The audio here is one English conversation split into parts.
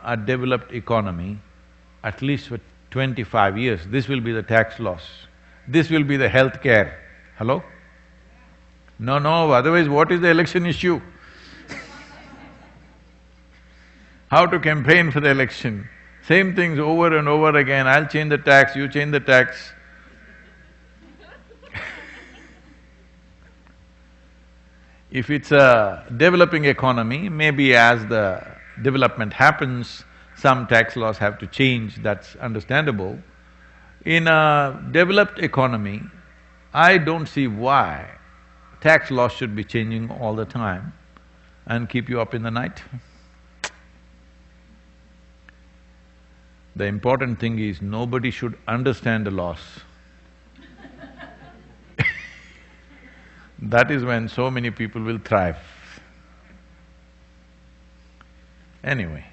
a developed economy, at least for 25 years, this will be the tax laws. This will be the health care. Hello? No, otherwise what is the election issue? How to campaign for the election? Same things over and over again, I'll change the tax, you change the tax. If it's a developing economy, maybe as the development happens, some tax laws have to change, that's understandable. In a developed economy, I don't see why tax laws should be changing all the time and keep you up in the night. The important thing is nobody should understand the laws. That is when so many people will thrive. Anyway,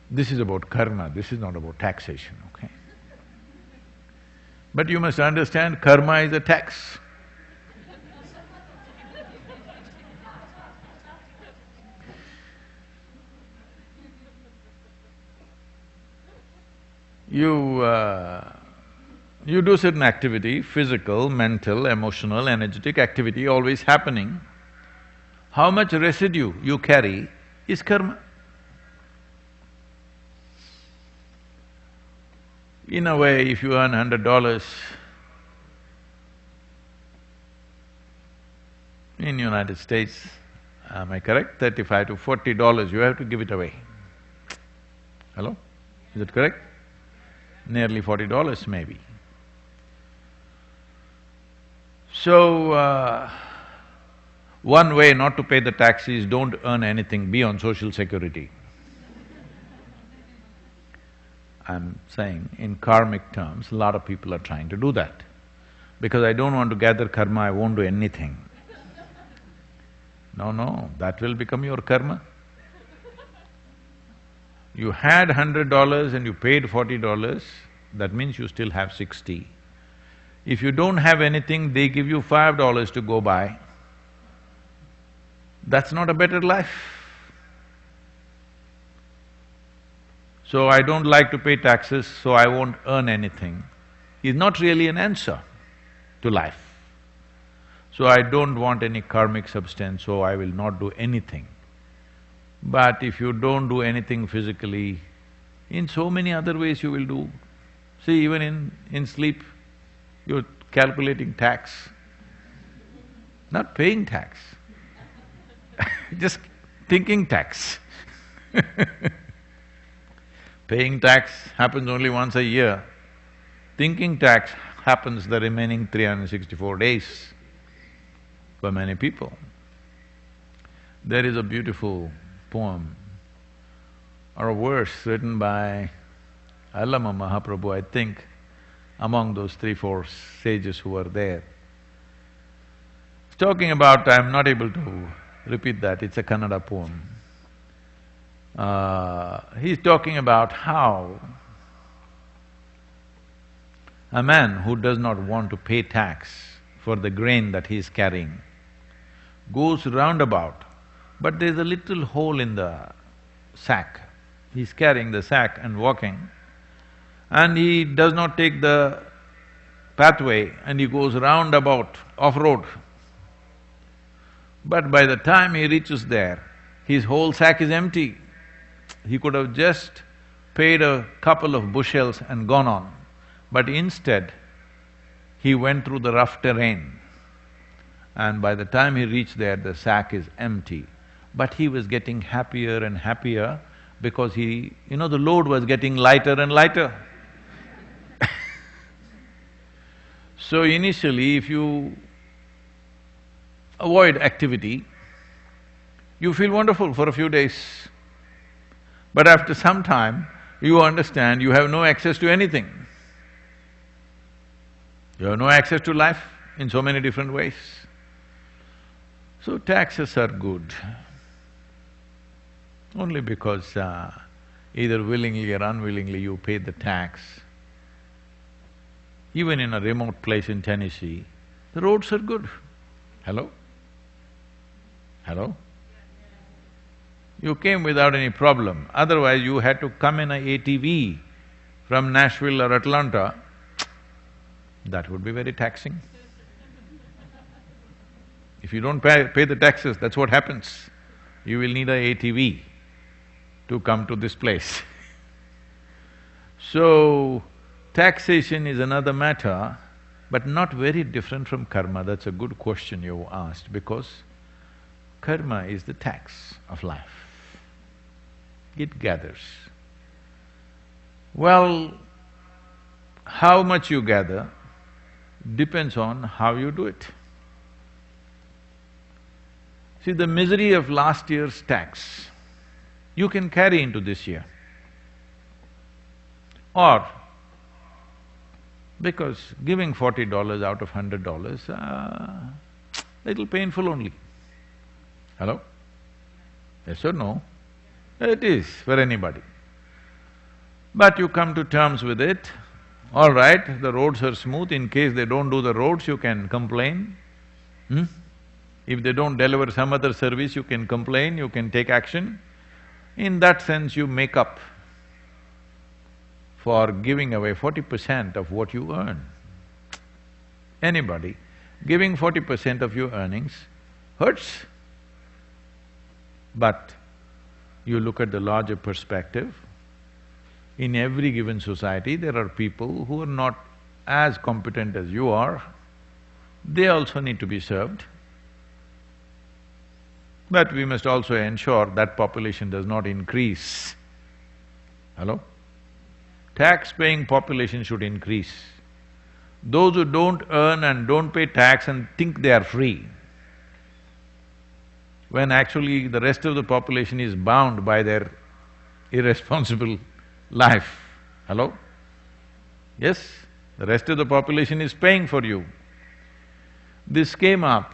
this is about karma, this is not about taxation, okay? But you must understand, karma is a tax. You do certain activity, physical, mental, emotional, energetic activity always happening. How much residue you carry is karma. In a way, if you earn $100 in United States, am I correct? $35 to $40, you have to give it away. Hello? Is it correct? Nearly $40 maybe. So, one way not to pay the tax is don't earn anything, be on social security. I'm saying in karmic terms, a lot of people are trying to do that. Because I don't want to gather karma, I won't do anything. No, that will become your karma. You had $100 and you paid $40, that means you still have 60. If you don't have anything, they give you $5 to go by. That's not a better life. So I don't like to pay taxes, so I won't earn anything, is not really an answer to life. So I don't want any karmic substance, so I will not do anything. But if you don't do anything physically, in so many other ways you will do. See, even in sleep, you're calculating tax, not paying tax, just thinking tax. Paying tax happens only once a year. Thinking tax happens the remaining 364 days for many people. There is a beautiful poem or a verse written by Allama Mahaprabhu, I think, among those 3-4 sages who were there. It's talking about… I'm not able to repeat that, it's a Kannada poem. He's talking about how a man who does not want to pay tax for the grain that he is carrying goes roundabout, but there's a little hole in the sack. He's carrying the sack and walking, and he does not take the pathway and he goes roundabout, off-road. But by the time he reaches there, his whole sack is empty. He could have just paid a couple of bushels and gone on, but instead, he went through the rough terrain, and by the time he reached there, the sack is empty. But he was getting happier and happier because the load was getting lighter and lighter. So initially, if you avoid activity, you feel wonderful for a few days. But after some time, you understand you have no access to anything. You have no access to life in so many different ways. So taxes are good, only because either willingly or unwillingly you pay the tax. Even in a remote place in Tennessee, the roads are good. Hello? Hello? You came without any problem, otherwise you had to come in a ATV from Nashville or Atlanta, that would be very taxing. If you don't pay the taxes, that's what happens. You will need a ATV to come to this place. So, taxation is another matter, but not very different from karma. That's a good question you asked, because karma is the tax of life. It gathers. Well, how much you gather depends on how you do it. See, the misery of last year's tax, you can carry into this year. Or, because giving $40 out of $100, little painful only. Hello? Yes or no? It is for anybody. But you come to terms with it, all right, the roads are smooth, in case they don't do the roads, you can complain. If they don't deliver some other service, you can complain, you can take action. In that sense, you make up for giving away 40% of what you earn. Anybody giving 40% of your earnings hurts. But you look at the larger perspective, in every given society, there are people who are not as competent as you are, they also need to be served. But we must also ensure that population does not increase. Hello? Tax-paying population should increase. Those who don't earn and don't pay tax and think they are free, when actually the rest of the population is bound by their irresponsible life. Hello? Yes, the rest of the population is paying for you. This came up,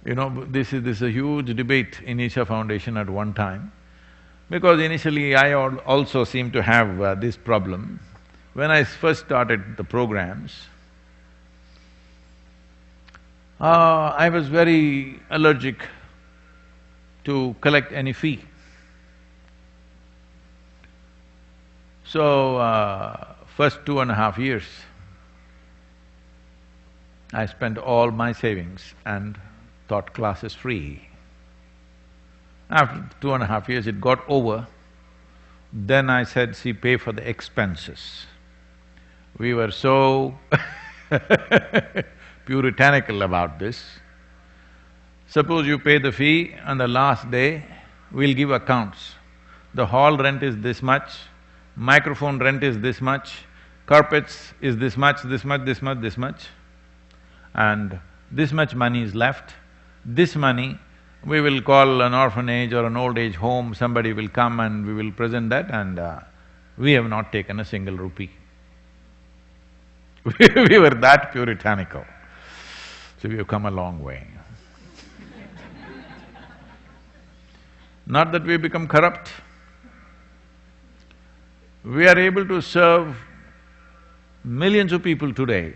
this is a huge debate in Isha Foundation at one time, because initially I also seemed to have this problem. When I first started the programs, I was very allergic to collect any fee. So, first 2.5 years, I spent all my savings and taught classes free. After 2.5 years, it got over. Then I said, see, pay for the expenses. We were so puritanical about this. Suppose you pay the fee, on the last day, we'll give accounts. The hall rent is this much, microphone rent is this much, carpets is this much, this much, this much, this much, and this much money is left. This money, we will call an orphanage or an old age home, somebody will come and we will present that, and we have not taken a single rupee. We were that puritanical. So we have come a long way. Not that we become corrupt. We are able to serve millions of people today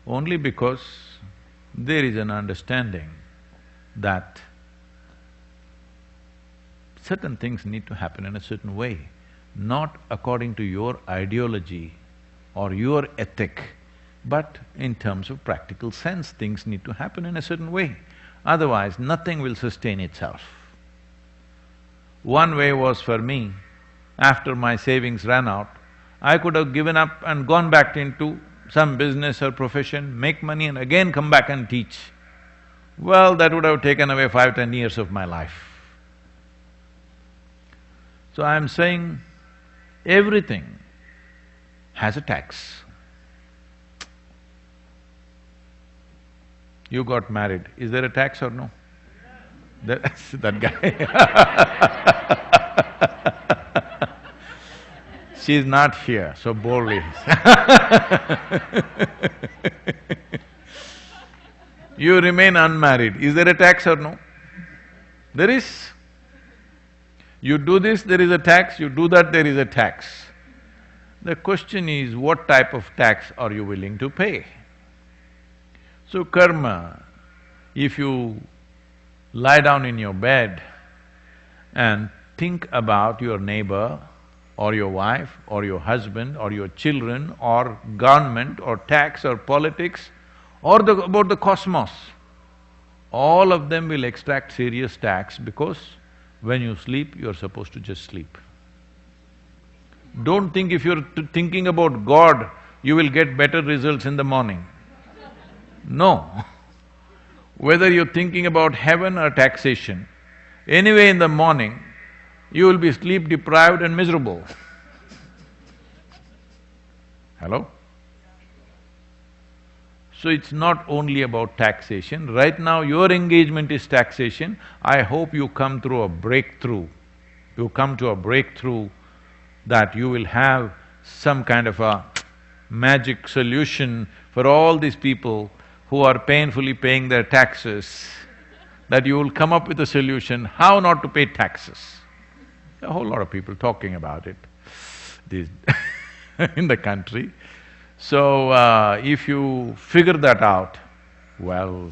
only because there is an understanding that certain things need to happen in a certain way, not according to your ideology or your ethic, but in terms of practical sense, things need to happen in a certain way. Otherwise, nothing will sustain itself. One way was for me, after my savings ran out, I could have given up and gone back into some business or profession, make money and again come back and teach. Well, that would have taken away 5–10 years of my life. So I'm saying, everything has a tax. You got married, is there a tax or no? That's that guy She's not here, so boldly You remain unmarried, is there a tax or no? There is. You do this, there is a tax, you do that, there is a tax. The question is, what type of tax are you willing to pay? So karma, if you lie down in your bed and think about your neighbor or your wife or your husband or your children or government or tax or politics or about the cosmos. All of them will extract serious tax because when you sleep, you're supposed to just sleep. Don't think if you're thinking about God, you will get better results in the morning. No. Whether you're thinking about heaven or taxation, anyway in the morning, you will be sleep deprived and miserable. Hello? So it's not only about taxation. Right now your engagement is taxation. I hope you come through a breakthrough. You come to a breakthrough that you will have some kind of a magic solution for all these people who are painfully paying their taxes, that you will come up with a solution how not to pay taxes. A whole lot of people talking about it in the country. So, if you figure that out, well,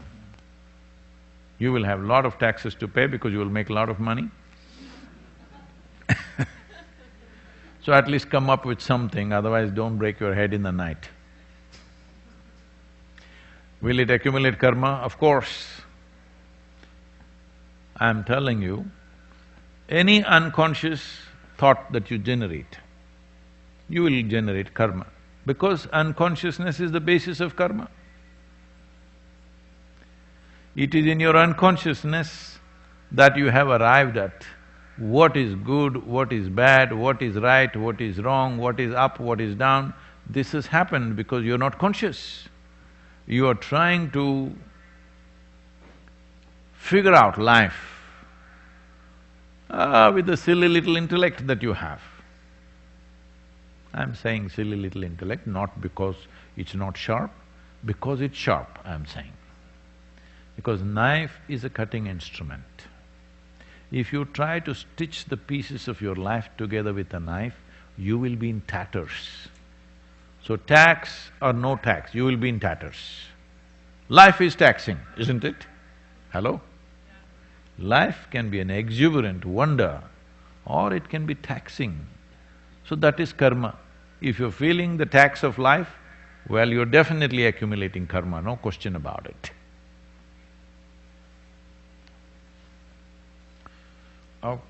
you will have a lot of taxes to pay because you will make a lot of money. So at least come up with something, otherwise don't break your head in the night. Will it accumulate karma? Of course. I'm telling you, any unconscious thought that you generate, you will generate karma, because unconsciousness is the basis of karma. It is in your unconsciousness that you have arrived at what is good, what is bad, what is right, what is wrong, what is up, what is down. This has happened because you're not conscious. You are trying to figure out life with the silly little intellect that you have. I'm saying silly little intellect not because it's not sharp, because it's sharp, I'm saying. Because knife is a cutting instrument. If you try to stitch the pieces of your life together with a knife, you will be in tatters. So tax or no tax, you will be in tatters. Life is taxing, isn't it? Hello? Life can be an exuberant wonder or it can be taxing. So that is karma. If you're feeling the tax of life, well, you're definitely accumulating karma, no question about it. Oh.